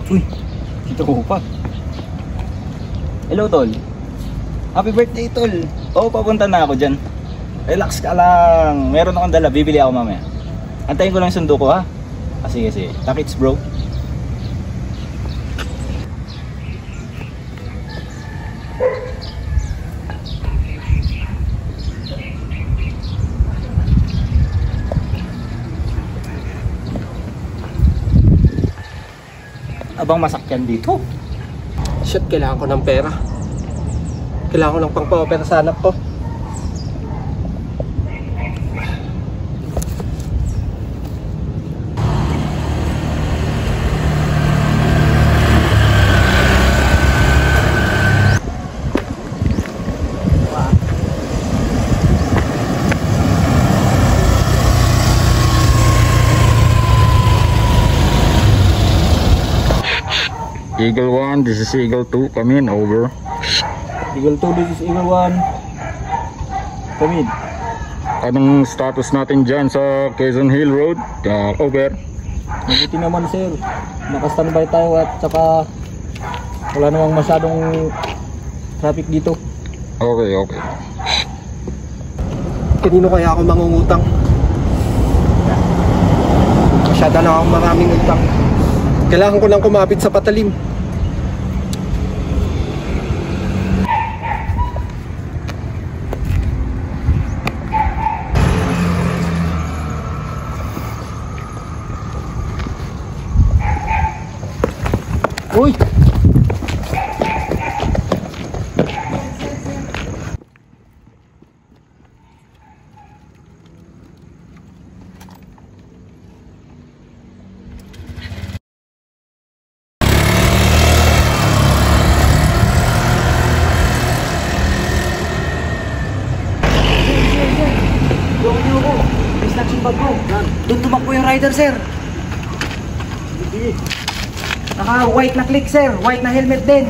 Uy, ito ko pa. Hello, tol. Happy birthday, tol. Oo, papunta na ako dyan. Relax ka lang. Meron akong dala, bibili ako mamaya. Antayin ko lang yung sundo ko, ha? Sige, sige. Takits, bro. Abang masakyan dito. Shit, kailangan ko ng pera. Kailangan ko ng pang-pa-opera sa anak ko. Eagle 1, this is Eagle 2, come in, over. Eagle 2, this is Eagle 1. Come in. Anong status natin dyan sa Quezon Hill Road? Over. Mabuti naman, sir. Naka-standby tayo at saka wala namang masyadong traffic dito. Okay, okay. Kanino kaya ako mangungutang? Masyado na akong maraming utang. Kailangan ko lang kumapit sa patalim. Uy! Doon tumakbo yung rider, sir. Naka white na click, sir. White na helmet din.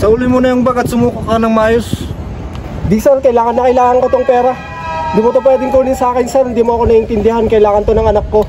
Sauli mo na yung bag at sumuko ka ng maayos. Di sir, kailangan ko tong pera. Di mo to pwedeng kunin sa akin, sir. Hindi mo ako naiintindihan. Kailangan to ng anak ko.